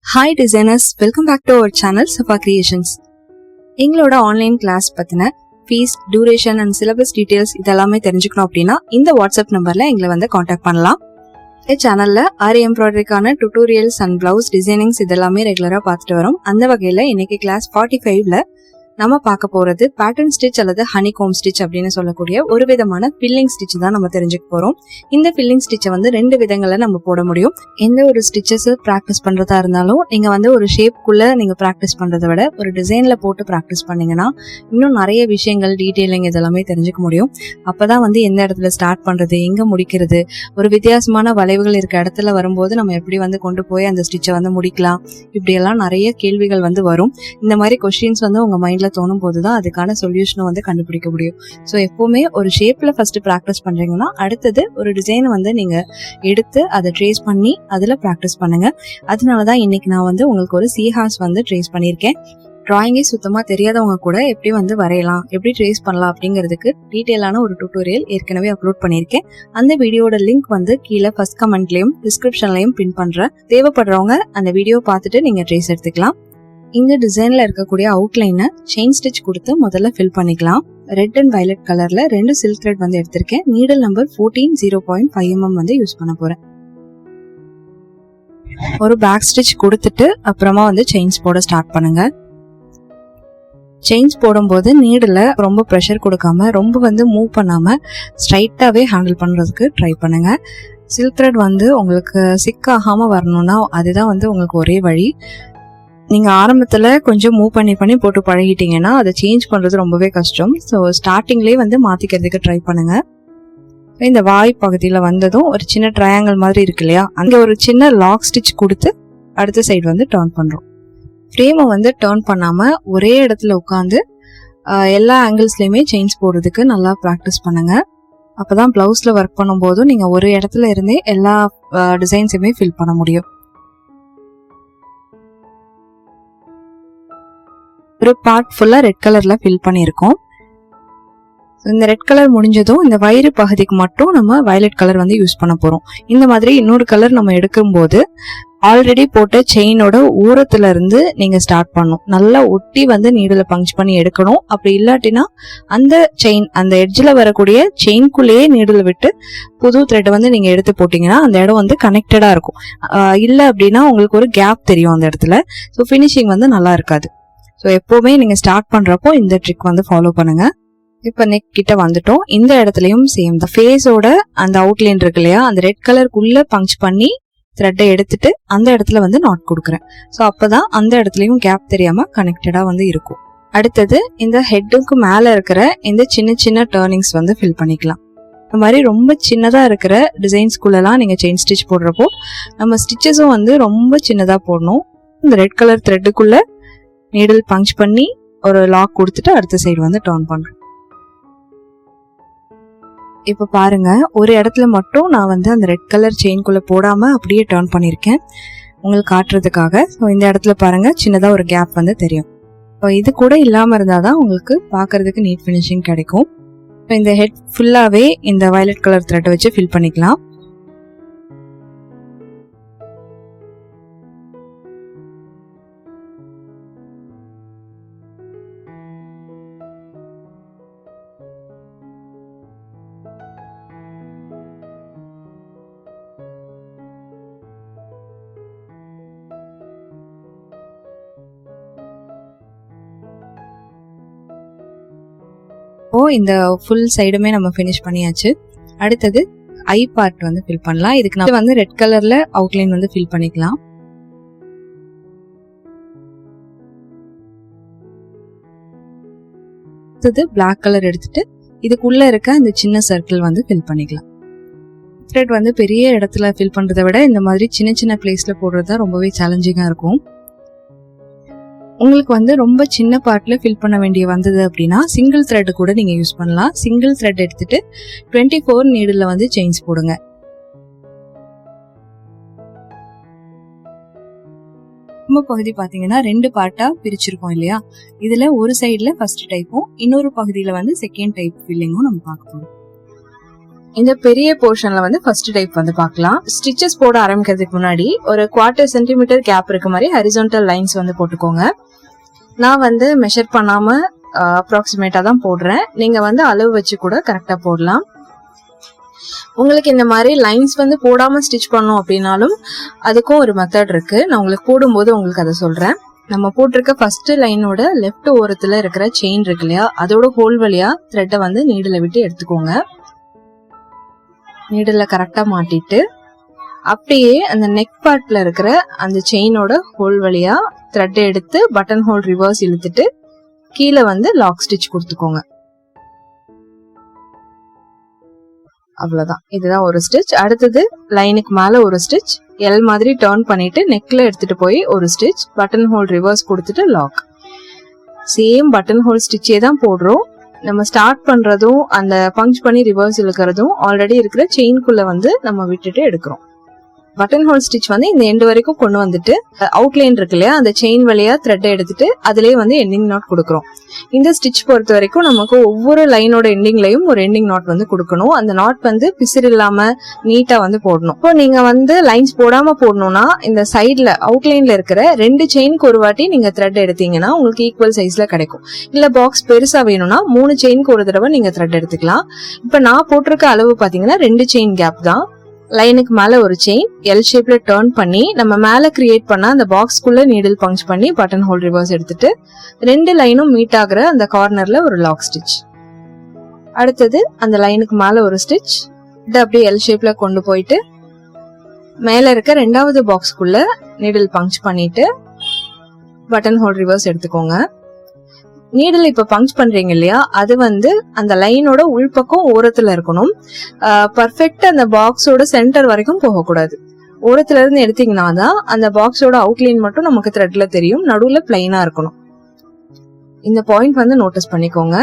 Hi designers, welcome back to our channel Shafa Creations. எங்களோட online class பத்தின fees, duration and syllabus details இதெல்லாமே தெரிஞ்சுக்கணும் அப்படின்னா இந்த வாட்ஸ்அப் நம்பர்ல எங்களை வந்து காண்டாக்ட் பண்ணலாம். இந்த சேனல்ல ஆரி எம்ப்ராய்டரிக்கான டுட்டோரியல்ஸ் அண்ட் பிளவுஸ் டிசைனிங்ஸ் இதெல்லாமே ரெகுலரா பார்த்துட்டு வரோம். அந்த வகையில இன்னைக்கு கிளாஸ் 45ல நம்ம பார்க்க போறது பேட்டர்ன் ஸ்டிச் அல்லது ஹனிகோம் ஸ்டிச் அப்படின்னு சொல்லக்கூடிய ஒரு விதமான ஃபில்லிங் ஸ்டிச் தான் நம்ம தெரிஞ்சுக்க போறோம். இந்த ஃபில்லிங் ஸ்டிச்சை வந்து ரெண்டு விதங்கள்ல நம்ம போட முடியும். எந்த ஒரு ஸ்டிச்சஸ் பிராக்டிஸ் பண்றதா இருந்தாலும் நீங்க வந்து ஒரு ஷேப்குள்ள நீங்க பிராக்டிஸ் பண்றதை விட ஒரு டிசைன்ல போட்டு பிராக்டிஸ் பண்ணீங்கன்னா இன்னும் நிறைய விஷயங்கள் டீடைலிங் இதெல்லாமே தெரிஞ்சுக்க முடியும். அப்பதான் வந்து எந்த இடத்துல ஸ்டார்ட் பண்றது, எங்க முடிக்கிறது, ஒரு வித்தியாசமான வளைவுகள் இருக்க இடத்துல வரும்போது நம்ம எப்படி வந்து கொண்டு போய் அந்த ஸ்டிச்சை வந்து முடிக்கலாம், இப்படி எல்லாம் நிறைய கேள்விகள் வந்து வரும். இந்த மாதிரி கொஸ்டின்ஸ் வந்து உங்க மைண்ட்ல தோணும் போதுதான் அதுக்கான சொல்யூஷனை வந்து கண்டுபிடிக்க முடியும். ஸோ எப்பவுமே ஒரு ஷேப்ல ஃபர்ஸ்ட் ப்ராக்டிஸ் பண்றீங்கன்னா அடுத்தது ஒரு டிசைனை வந்து நீங்க எடுத்து அதை ட்ரேஸ் பண்ணி அதுல ப்ராக்டிஸ் பண்ணுங்க. அதனாலதான் இன்னைக்கு நான் வந்து உங்களுக்கு ஒரு சீஹார்ஸ் வந்து ட்ரேஸ் பண்ணியிருக்கேன். டிராயிங்கே சுத்தமா தெரியாதவங்க கூட எப்படி வந்து வரையலாம், எப்படி ட்ரேஸ் பண்ணலாம் அப்படிங்கிறதுக்கு டீட்டெயிலான ஒரு டியூட்டோரியல் ஏற்கனவே அப்லோட் பண்ணியிருக்கேன். அந்த வீடியோட லிங்க் வந்து கீழே ஃபர்ஸ்ட் கமெண்ட்லயும் டிஸ்கிரிப்ஷன்லயும் பின் பண்றேன். தேவைப்படுறவங்க அந்த வீடியோ பார்த்துட்டு நீங்க ட்ரேஸ் எடுத்துக்கலாம். இந்த டிசைன்ல இருக்கக்கூடிய அவுட்லைனை செயின் ஸ்டிச் கொடுத்து முதல்ல ஃபில் பண்ணிக்கலாம். ரெட் அண்ட் வயலட் கலர்ல 2 சில்க் த்ரெட் வந்து எடுத்திருக்கேன். நீடல் நம்பர் 14 0.5 mm வந்து யூஸ் பண்ண போறேன். ஒரு பேக் ஸ்டிச் கொடுத்துட்டு அப்புறமா வந்து செயின்ஸ் போட ஸ்டார்ட் பண்ணுங்க. செயின்ஸ் போடும்போது நீடல ரொம்ப ப்ரெஷர் கொடுக்காம ரொம்ப வந்து மூவ் பண்ணாம ஸ்ட்ரைட்டாவே ஹேண்டில் பண்றதுக்கு ட்ரை பண்ணுங்க. சில்க் த்ரெட் வந்து உங்களுக்கு சிக் ஆகாம வரணும்னா அதுதான் வந்து உங்களுக்கு ஒரே வழி. நீங்க ஆரம்பத்துல கொஞ்சம் மூவ் பண்ணி போட்டு பழகிட்டீங்கன்னா அதை சேஞ்ச் பண்றது ரொம்பவே கஷ்டம். ஸோ ஸ்டார்டிங்லேயே வந்து மாத்திக்கிறதுக்கு ட்ரை பண்ணுங்க. இந்த வாய் பகுதியில வந்ததும் ஒரு சின்ன ட்ரையாங்கிள் மாதிரி இருக்கு இல்லையா, அங்க ஒரு சின்ன லாக் ஸ்டிச் கொடுத்து அடுத்த சைடு வந்து டர்ன் பண்றோம். ஃப்ரேமை வந்து டர்ன் பண்ணாம ஒரே இடத்துல உட்காந்து எல்லா ஆங்கிள்ஸ்லயுமே செயின்ஸ் போடுறதுக்கு நல்லா ப்ராக்டிஸ் பண்ணுங்க. அப்பதான் பிளவுஸ்ல ஒர்க் பண்ணும் போதும் நீங்க ஒரு இடத்துல இருந்தே எல்லா டிசைன்ஸுமே ஃபில் பண்ண முடியும். ஒரு பார்ட் ஃபுல்லா ரெட் கலர்ல ஃபில் பண்ணியிருக்கோம். இந்த ரெட் கலர் முடிஞ்சதும் இந்த வயிறு பகுதிக்கு மட்டும் நம்ம வயலட் கலர் வந்து யூஸ் பண்ண போறோம். இந்த மாதிரி இன்னொரு கலர் நம்ம எடுக்கும் போது ஆல்ரெடி போட்ட செயினோட ஊரத்துல இருந்து நீங்க ஸ்டார்ட் பண்ணணும். நல்லா ஒட்டி வந்து நீடல பஞ்ச் பண்ணி எடுக்கணும். அப்படி இல்லாட்டினா அந்த செயின் அந்த எட்ஜில் வரக்கூடிய செயின்குள்ளேயே நீடல விட்டு புது த்ரெட் வந்து நீங்க எடுத்து போட்டீங்கன்னா அந்த இடம் வந்து கனெக்டடா இருக்கும். இல்ல அப்படின்னா உங்களுக்கு ஒரு கேப் தெரியும் அந்த இடத்துல. ஸோ ஃபினிஷிங் வந்து நல்லா இருக்காது. ஸோ எப்பவுமே நீங்க ஸ்டார்ட் பண்றப்போ இந்த ட்ரிக் வந்து ஃபாலோ பண்ணுங்க. இப்ப நெக் கிட்ட வந்துட்டோம். இந்த இடத்துலயும் சேம் தான். ஃபேஸோட அந்த அவுட்லைன் இருக்கு இல்லையா, அந்த ரெட் கலருக்குள்ள பஞ்ச் பண்ணி த்ரெட்டை எடுத்துட்டு அந்த இடத்துல வந்து நாட் கொடுக்குறேன். ஸோ அப்பதான் அந்த இடத்துலயும் கேப் தெரியாம கனெக்டடா வந்து இருக்கும். அடுத்தது இந்த ஹெட்டுக்கு மேல இருக்கிற இந்த சின்ன சின்ன டர்னிங்ஸ் வந்து ஃபில் பண்ணிக்கலாம். இந்த மாதிரி ரொம்ப சின்னதா இருக்கிற டிசைன்ஸ்குள்ளலாம் நீங்க செயின் ஸ்டிச் போடுறப்போ நம்ம ஸ்டிச்சஸும் வந்து ரொம்ப சின்னதா போடணும். இந்த ரெட் கலர் த்ரெட்டுக்குள்ள நீடில் பஞ்ச் பண்ணி ஒரு லாக் கொடுத்துட்டு அடுத்த சைடு வந்து டர்ன் பண்றேன். இப்ப பாருங்க, ஒரு இடத்துல மட்டும் நான் வந்து அந்த ரெட் கலர் செயின்குள்ள போடாம அப்படியே டர்ன் பண்ணிருக்கேன் உங்களுக்கு காட்டுறதுக்காக. ஸோ இந்த இடத்துல பாருங்க சின்னதா ஒரு கேப் வந்து தெரியும். இது கூட இல்லாம இருந்தாதான் உங்களுக்கு பாக்குறதுக்கு நீட் ஃபினிஷிங் கிடைக்கும். இந்த ஹெட் ஃபுல்லாவே இந்த வயலட் கலர் த்ரெட் வச்சு ஃபில் பண்ணிக்கலாம். இந்த ஃபுல் சைடுமே நம்ம ஃபினிஷ் பண்ணியாச்சு. அடுத்தது ஐ பார்ட் வந்து ஃபில் பண்ணலாம். இதுக்கு நம்ம வந்து ரெட் கலர்ல அவுட்லைன் வந்து ஃபில் பண்ணிக்கலாம். அடுத்தது பிளாக் கலர் எடுத்துட்டு இதுக்குள்ள இருக்க அந்த சின்ன சர்க்கிள் வந்து ஃபில் பண்ணிக்கலாம். த்ரெட் வந்து பெரிய இடத்துல ஃபில் பண்றதை விட இந்த மாதிரி சின்ன சின்ன பிளேஸ்ல போடுறது தான் ரொம்பவே சேலஞ்சிங்கா இருக்கும். உங்களுக்கு வந்து ரொம்ப சின்ன பார்ட்ல ஃபில் பண்ண வேண்டிய வந்தது அப்படின்னா சிங்கிள் த்ரெட் கூட நீங்க யூஸ் பண்ணலாம். சிங்கிள் த்ரெட் எடுத்துட்டு 24 நீடில் வந்து செயின்ஸ் போடுங்க. நம்ம பகுதி பாத்தீங்கன்னா 2 பார்ட்டா பிரிச்சிருக்கோம் இல்லையா, இதுல ஒரு சைடுல ஃபர்ஸ்ட் டைப்பும் இன்னொரு பகுதியில வந்து செகண்ட் டைப் ஃபில்லிங்கும் நம்ம பார்க்க போறோம். இந்த பெரிய போர்ஷன்ல வந்து ஃபர்ஸ்ட் டைப் வந்து பார்க்கலாம். ஸ்டிச்சஸ் போட ஆரம்பிக்கிறதுக்கு முன்னாடி ஒரு 1/4 சென்டிமீட்டர் கேப் இருக்க மாதிரி ஹரிசான்டல் லைன்ஸ் வந்து போட்டுக்கோங்க. நான் வந்து மெஷர் பண்ணாம அப்ராக்சிமேட்டா தான் போடுறேன். நீங்க வந்து அளவு வச்சு கூட கரெக்டா போடலாம். உங்களுக்கு இந்த மாதிரி லைன்ஸ் வந்து போடாம ஸ்டிச் பண்ணணும் அப்படின்னாலும் அதுக்கும் ஒரு மெத்தட் இருக்கு. நான் உங்களுக்கு போடும்போது உங்களுக்கு அதை சொல்றேன். நம்ம போட்டிருக்க ஃபர்ஸ்ட் லைனோட லெஃப்ட் ஓரத்துல இருக்கிற செயின் இருக்கு இல்லையா, அதோட ஹோல் வழியா த்ரெட்டை வந்து நீடில விட்டு எடுத்துக்கோங்க. நீடில் கரெக்டா மாட்டிட்டு அப்படியே அந்த நெக் பார்ட்ல இருக்கிற அந்த செயினோட ஹோல் வழியா த்ரெட்டை எடுத்து பட்டன் ஹோல் ரிவர்ஸ் இழுத்துட்டு கீழே வந்து லாக் ஸ்டிச் கொடுத்துக்கோங்க. அவ்வளவுதான். இதுதான் ஒரு ஸ்டிச். அடுத்தது லைனுக்கு மேல ஒரு ஸ்டிச், எல் மாதிரி டர்ன் பண்ணிட்டு நெக்ல எடுத்துட்டு போய் ஒரு ஸ்டிச், பட்டன் ஹோல் ரிவர்ஸ் கொடுத்துட்டு லாக். சேம் பட்டன் ஹோல் ஸ்டிச்சே தான் போடுறோம். நம்ம ஸ்டார்ட் பண்றதும் அந்த பஞ்ச் பண்ணி ரிவர்ஸ் இழுக்கிறதும் ஆல்ரெடி இருக்கிற செயின்குள்ள வந்து நம்ம விட்டுட்டு எடுக்கிறோம். பட்டன் ஹோல் ஸ்டிச் வந்து இந்த எண்டு வரைக்கும் கொண்டு வந்துட்டு அவுட்லைன் இருக்கு இல்லையா, அந்த செயின் வழியா த்ரெட்டை எடுத்துட்டு அதுலயே வந்து எண்டிங் நாட் கொடுக்குறோம். இந்த ஸ்டிச் பொறுத்த வரைக்கும் நமக்கு ஒவ்வொரு லைனோட எண்டிங்லயும் ஒரு எண்டிங் நாட் வந்து கொடுக்கணும். அந்த நாட் வந்து பிசிறு இல்லாம நீட்டா வந்து போடணும். இப்போ நீங்க வந்து லைன்ஸ் போடாம போடணும்னா இந்த சைட்ல அவுட்லைன்ல இருக்கிற 2 செயினுக்கு ஒரு வாட்டி நீங்க த்ரெட் எடுத்தீங்கன்னா உங்களுக்கு ஈக்குவல் சைஸ்ல கிடைக்கும். இல்ல பாக்ஸ் பெருசா வேணும்னா 3 செயினுக்கு ஒரு தடவை நீங்க த்ரெட் எடுத்துக்கலாம். இப்ப நான் போட்டிருக்க அளவு பாத்தீங்கன்னா 2 செயின் கேப் தான். லைனுக்கு மேல ஒரு செயின் எல் ஷேப்ல டர்ன் பண்ணி நம்ம மேல கிரியேட் பண்ண அந்த பாக்ஸ்க்குள்ள நீடில் பஞ்ச் பண்ணி பட்டன் ஹோல் ரிவர்ஸ் எடுத்துட்டு 2 லைனும் மீட் ஆகுற அந்த கார்னர்ல ஒரு லாக் ஸ்டிச். அடுத்தது அந்த லைனுக்கு மேல ஒரு ஸ்டிச், இதை அப்படியே எல் ஷேப்ல கொண்டு போயிட்டு மேல இருக்க 2வது பாக்ஸ்க்குள்ள நீடில் பஞ்ச் பண்ணிட்டு பட்டன் ஹோல் ரிவர்ஸ் எடுத்துக்கோங்க. நீடில் இப்ப பஞ்ச் பண்றீங்க இல்லையா, அது வந்து அந்த லைனோட உள்பக்கம் ஓரத்துல இருக்கணும். பர்ஃபெக்டா அந்த பாக்ஸோட சென்டர் வரைக்கும் போகக்கூடாது. ஓரத்துல இருந்து எடுத்தீங்கன்னா தான் அந்த பாக்ஸோட அவுட்லைன் மட்டும் நமக்கு த்ரெட்ல தெரியும், நடுவுல பிளைனா இருக்கணும். இந்த பாயிண்ட் வந்து நோட்டீஸ் பண்ணிக்கோங்க.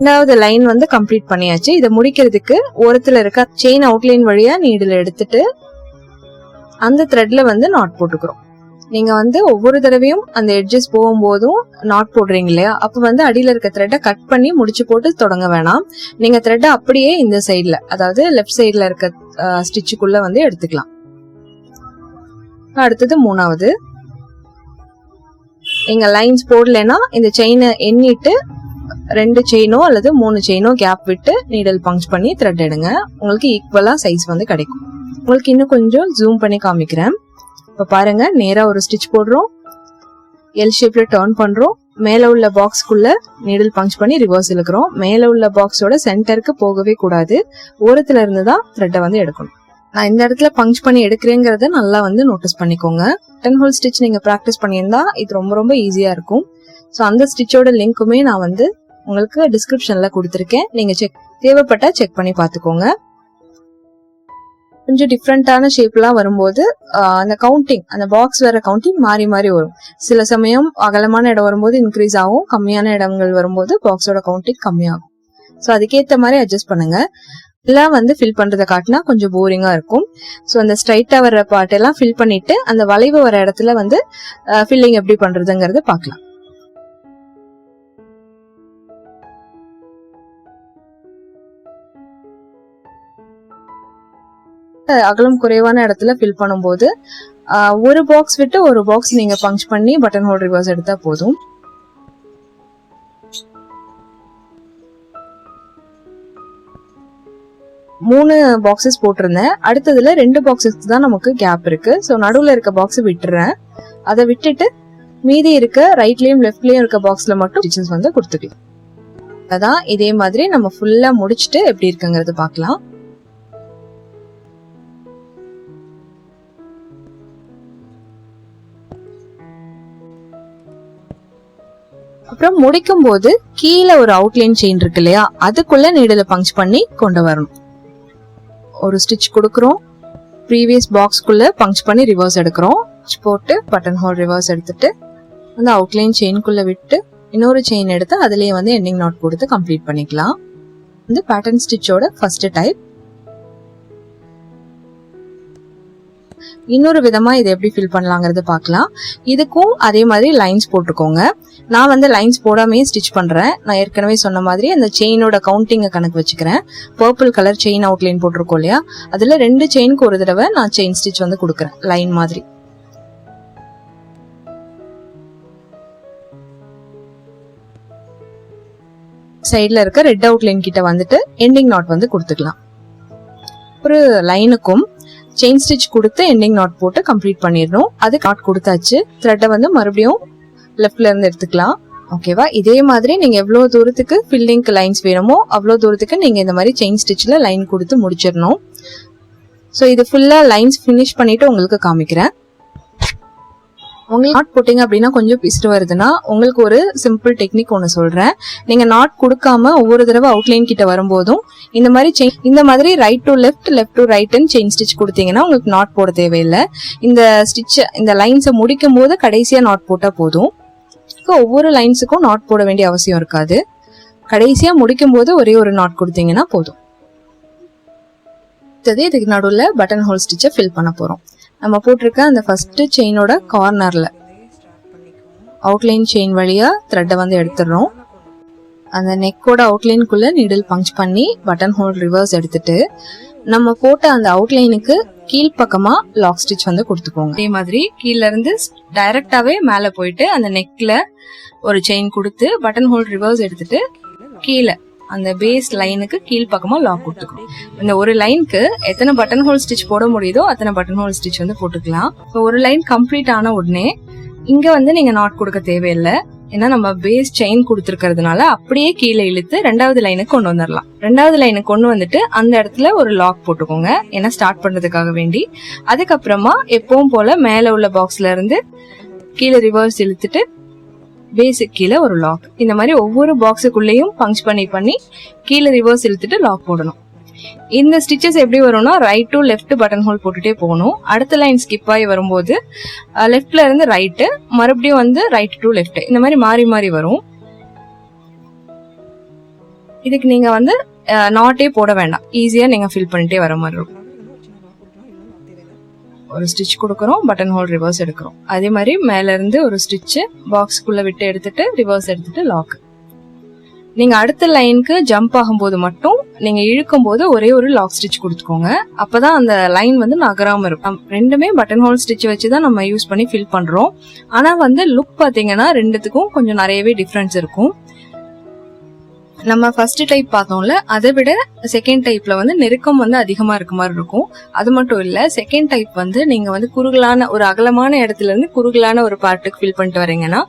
ரெண்டாவது லைன் வந்து கம்ப்ளீட் பண்ணியாச்சு. இதை முடிக்கிறதுக்கு ஓரத்துல இருக்க செயின் அவுட்லைன் வழியா நீடில் எடுத்துட்டு அந்த த்ரெட்ல வந்து நாட் போட்டுக்கிறோம். நீங்க வந்து ஒவ்வொரு தடவையும் அந்த எட்ஜஸ் போகும்போதும் நாட் போடுறீங்க இல்லையா, அப்ப வந்து அடியில இருக்க த்ரெட்டை கட் பண்ணி முடிச்சு போட்டு தொடங்க வேணாம். நீங்க த்ரெட்டை அப்படியே இந்த சைட்ல, அதாவது லெஃப்ட் சைட்ல இருக்க ஸ்டிச்சுக்குள்ள வந்து எடுத்துக்கலாம். அடுத்தது 3வது, நீங்க லைன்ஸ் போடலன்னா இந்த செயினை எண்ணிட்டு 2 செயினோ அல்லது 3 செயினோ கேப் விட்டு நீடல் பஞ்ச் பண்ணி த்ரெட் எடுங்க. உங்களுக்கு ஈக்குவலா சைஸ் வந்து கிடைக்கும். உங்களுக்கு இன்னும் கொஞ்சம் ஜூம் பண்ணி காமிக்கிறேன். இப்ப பாருங்க, நேரா ஒரு ஸ்டிச் போடுறோம், எல் ஷேப்ல டர்ன் பண்றோம், மேல உள்ள பாக்ஸ்க்குள்ள நீடல் பஞ்ச் பண்ணி ரிவர்ஸ் இழுக்கிறோம். மேல உள்ள பாக்ஸோட சென்டருக்கு போகவே கூடாது, ஓரத்துல இருந்து தான் த்ரெட்டை வந்து எடுக்கணும். நான் இந்த இடத்துல பஞ்ச் பண்ணி எடுக்கிறேங்கிறத நல்லா வந்து நோட்டீஸ் பண்ணிக்கோங்க. பட்டன் ஹோல் ஸ்டிச் நீங்க பிராக்டிஸ் பண்ணியிருந்தா இது ரொம்ப ரொம்ப ஈஸியா இருக்கும். ஸோ அந்த ஸ்டிச்சோட லிங்க்குமே நான் வந்து உங்களுக்கு டிஸ்கிரிப்ஷன்ல கொடுத்துருக்கேன். நீங்க தேவைப்பட்டா செக் பண்ணி பாத்துக்கோங்க. கொஞ்சம் டிஃப்ரெண்டான ஷேப்லாம் வரும்போது அந்த கவுண்டிங், அந்த பாக்ஸ் வர கவுண்டிங் மாறி மாறி வரும். சில சமயம் அகலமான இடம் வரும்போது இன்க்ரீஸ் ஆகும், கம்மியான இடங்கள் வரும்போது பாக்ஸோட கவுண்டிங் கம்மியாகும். ஸோ அதுக்கேற்ற மாதிரி அட்ஜஸ்ட் பண்ணுங்க. எல்லாம் வந்து ஃபில் பண்றதை காட்டினா கொஞ்சம் போரிங்கா இருக்கும். ஸோ அந்த ஸ்ட்ரைட்டா வர்ற பார்ட் எல்லாம் ஃபில் பண்ணிட்டு அந்த வளைவு வர இடத்துல வந்து ஃபில்லிங் எப்படி பண்றதுங்கிறத பார்க்கலாம். அகலம் குறைவான இடத்துல ஃபில் பண்ணும்போது ஒரு பாக்ஸ் விட்டு ஒரு பாக்ஸ் நீங்க பஞ்ச் பண்ணி பட்டன் ஹோல் ரிவர்ஸ் எடுத்தா போதும். மூணு பாக்ஸஸ் போட்டிருந்தேன். அடுத்ததுல 2 பாக்ஸஸ்க்கு தான் நமக்கு கேப் இருக்கு. ஸோ நடுவுல இருக்க பாக்ஸ் விட்டுறேன். அதை விட்டுட்டு மீதி இருக்க ரைட்லயும் லெஃப்ட்லயும் இருக்க பாக்ஸ்ல மட்டும் ஸ்டிச்சஸ் வந்து கொடுத்துக்கலாம். அதான் இதே மாதிரி நம்ம ஃபுல்லா முடிச்சுட்டு எப்படி இருக்குங்கிறது பார்க்கலாம். அப்புறம் முடிக்கும் போது கீழே ஒரு அவுட்லைன் செயின் இருக்கு இல்லையா, அதுக்குள்ள நீடல பஞ்ச் பண்ணி கொண்டு வரணும். ஒரு ஸ்டிச் கொடுக்கறோம், ப்ரீவியஸ் பாக்ஸ்க்குள்ள பஞ்ச் பண்ணி ரிவர்ஸ் எடுக்கிறோம், போட்டு பட்டன் ஹோல் ரிவர்ஸ் எடுத்துட்டு அந்த அவுட்லைன் செயின்குள்ள விட்டு இன்னொரு செயின் எடுத்து அதுலயே வந்து எண்டிங் நாட் கொடுத்து கம்ப்ளீட் பண்ணிக்கலாம். இந்த பேட்டர்ன் ஸ்டிச்சோட ஃபர்ஸ்ட் டைப். இன்னொரு விதமா இதை எப்படி ஃபில் பண்ணலாங்கிறது பார்க்கலாம். இதுக்கும் அதே மாதிரி லைன்ஸ் போட்டுக்கோங்க. நான் வந்து லைன்ஸ் போடாமே ஸ்டிச் பண்றேன். நான் ஏற்கனவே சொன்ன மாதிரி அந்த செயினோட கவுண்டிங்கை கணக்கு வச்சுக்கிறேன். பர்பிள் கலர் செயின் அவுட்லைன் போட்டிருக்கோம் இல்லையா, அதுல 2 செயினுக்கு ஒரு தடவை நான் செயின் ஸ்டிச் வந்து கொடுக்குறேன் லைன் மாதிரி. சைட்ல இருக்க ரெட் அவுட்லைன் கிட்ட வந்துட்டு எண்டிங் நாட் வந்து கொடுத்துக்கலாம். ஒரு லைனுக்கும் செயின் ஸ்டிச் கொடுத்து எண்டிங் நாட் போட்டு கம்ப்ளீட் பண்ணிடணும். அது நாட் கொடுத்தாச்சு. த்ரெட்டை வந்து மறுபடியும் லெஃப்ட்ல இருந்து எடுத்துக்கலாம். ஓகேவா? இதே மாதிரி நீங்க எவ்வளவு தூரத்துக்கு ஃபில்லிங்க்கு லைன்ஸ் வேணுமோ அவ்வளவு தூரத்துக்கு நீங்க இந்த மாதிரி செயின் ஸ்டிச்ல லைன் கொடுத்து முடிச்சிடணும். ஸோ இது ஃபுல்லா லைன்ஸ் ஃபினிஷ் பண்ணிட்டு உங்களுக்கு காமிக்கிறேன். உங்களுக்கு நாட் போட்டீங்க அப்படின்னா கொஞ்சம் பிசுறு வருதுன்னா உங்களுக்கு ஒரு சிம்பிள் டெக்னிக் ஒன்று சொல்றேன். நீங்க நாட் கொடுக்காம ஒவ்வொரு தடவை அவுட்லைன் கிட்ட வரும்போதும் இந்த மாதிரி right to left, left to ரைட்னு செயின் ஸ்டிச் கொடுத்தீங்கன்னா உங்களுக்கு நாட் போட தேவையில்லை. இந்த லைன்ஸை முடிக்கும் போது கடைசியா நாட் போட்டா போதும். ஒவ்வொரு லைன்ஸுக்கும் நாட் போட வேண்டிய அவசியம் இருக்காது. கடைசியா முடிக்கும் போது ஒரே ஒரு நாட் கொடுத்தீங்கன்னா போதும். இதுக்கு நடுவுல பட்டன் ஹோல் ஸ்டிச்சை ஃபில் பண்ண போறோம். நம்ம போட்டிருக்க அந்த ஃபர்ஸ்ட் செயினோட கார்னர்ல அவுட்லைன் செயின் வழியா த்ரெட்டை வந்து எடுத்துடுறோம். அந்த நெக்கோட அவுட்லைனுக்குள்ள நீடில் பஞ்ச் பண்ணி பட்டன் ஹோல் ரிவர்ஸ் எடுத்துட்டு நம்ம போட்ட அந்த அவுட்லைனுக்கு கீழ்பக்கமா லாக் ஸ்டிச் வந்து கொடுத்துக்கோங்க. அதே மாதிரி கீழ இருந்து டைரக்டாவே மேல போயிட்டு அந்த நெக்ல ஒரு செயின் கொடுத்து பட்டன் ஹோல் ரிவர்ஸ் எடுத்துட்டு கீழே அந்த பேஸ் லைனுக்கு கீழ்பக்கமா லாக் கொடுத்துக்கணும். இந்த ஒரு லைனுக்கு எத்தனை பட்டன் ஹோல் ஸ்டிச் போட முடியுதோ அத்தனை பட்டன் ஹோல் ஸ்டிச் வந்து போட்டுக்கலாம். ஒரு லைன் கம்ப்ளீட் ஆன உடனே இங்க வந்து நீங்க நாட் கொடுக்க தேவையில்லை. ஏன்னா நம்ம பேஸ் செயின் கொடுத்துருக்கிறதுனால அப்படியே கீழே இழுத்து 2வது லைனுக்கு கொண்டு வந்துடலாம். 2வது லைனுக்கு கொண்டு வந்துட்டு அந்த இடத்துல ஒரு லாக் போட்டுக்கோங்க, ஏன்னா ஸ்டார்ட் பண்றதுக்காக வேண்டி. அதுக்கப்புறமா எப்பவும் போல மேல உள்ள பாக்ஸ்ல இருந்து கீழே ரிவர்ஸ் இழுத்துட்டு பேஸுக்கு கீழே ஒரு லாக். இந்த மாதிரி ஒவ்வொரு பாக்ஸுக்குள்ளேயும் பஞ்ச் பண்ணி கீழே ரிவர்ஸ் இழுத்துட்டு லாக் போடணும். இந்த ஸ்டிச்சஸ் எப்படி வரும்னா right to left button whole போட்டுட்டே போகணும். அடுத்த லைன் ஸ்கிப் ஆகி வரும்போது லெஃப்ட்ல இருந்து ரைட்டு, மறுபடியும் வந்து ரைட் டு லெஃப்ட், இந்த மாதிரி மாறி மாறி வரும். இதுக்கு நீங்க வந்து நாட்டே போட வேண்டாம், ஈஸியா நீங்க ஃபில் பண்ணிட்டே வர மாதிரி இருக்கும். ஒரு ஸ்டிச் கொடுக்கறோம், பட்டன் ஹோல் ரிவர்ஸ் எடுக்கிறோம். அதே மாதிரி மேல இருந்து ஒரு ஸ்டிச் பாக்ஸ்க்குள்ள விட்டு எடுத்துட்டு ரிவர்ஸ் எடுத்துட்டு லாக். நீங்க அடுத்த லைனுக்கு ஜம்ப் ஆகும்போது மட்டும் நீங்க இழுக்கும் போது ஒரே ஒரு லாக் ஸ்டிச் கொடுத்துக்கோங்க. அப்பதான் அந்த லைன் வந்து நகராம இருக்கும். ரெண்டுமே பட்டன் ஹோல் ஸ்டிச் வச்சுதான் நம்ம யூஸ் பண்ணி ஃபில் பண்றோம். ஆனா வந்து லுக் பாத்தீங்கன்னா ரெண்டுத்துக்கும் கொஞ்சம் நிறையவே டிஃபரன்ஸ் இருக்கும். நம்ம ஃபர்ஸ்ட் டைப் பார்த்தோம்ல, அதை விட செகண்ட் டைப்ல வந்து நெருக்கம் வந்து அதிகமா இருக்க மாதிரி இருக்கும். அது மட்டும் இல்ல, செகண்ட் டைப் வந்து நீங்க வந்து குறுகலான ஒரு அகலமான இடத்துல இருந்து குறுகலான ஒரு பார்ட்டுக்கு ஃபில் பண்ணிட்டு வரீங்கன்னா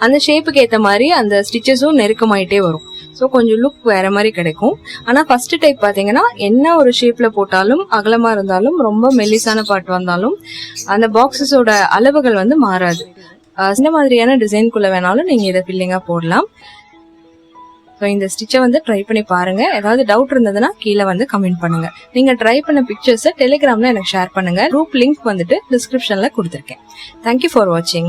அந்த ஷேப்புக்கு ஏற்ற மாதிரி அந்த ஸ்டிச்சஸும் நெருக்கமாயிட்டே வரும். ஸோ கொஞ்சம் லுக் வேற மாதிரி கிடைக்கும். ஆனா ஃபர்ஸ்ட் டைப் பாத்தீங்கன்னா என்ன ஒரு ஷேப்ல போட்டாலும், அகலமா இருந்தாலும், ரொம்ப மெல்லிசான பார்ட் வந்தாலும் அந்த பாக்ஸஸோட அளவுகள் வந்து மாறாது. இந்த மாதிரியான டிசைன்குள்ள வேணாலும் நீங்க இதை ஃபில்லிங்கா போடலாம். இந்த ஸ்டிச்சை வந்து ட்ரை பண்ணி பாருங்க. ஏதாவது டவுட் இருந்ததுன்னா கீழே வந்து கமெண்ட் பண்ணுங்க. நீங்க ட்ரை பண்ண பிக்சர்ஸை டெலிகிராம்ல எனக்கு ஷேர் பண்ணுங்க. குரூப் லிங்க் வந்துட்டு டிஸ்கிரிப்ஷன்ல கொடுத்துருக்கேன். தேங்க்யூ ஃபார் வாட்சிங்.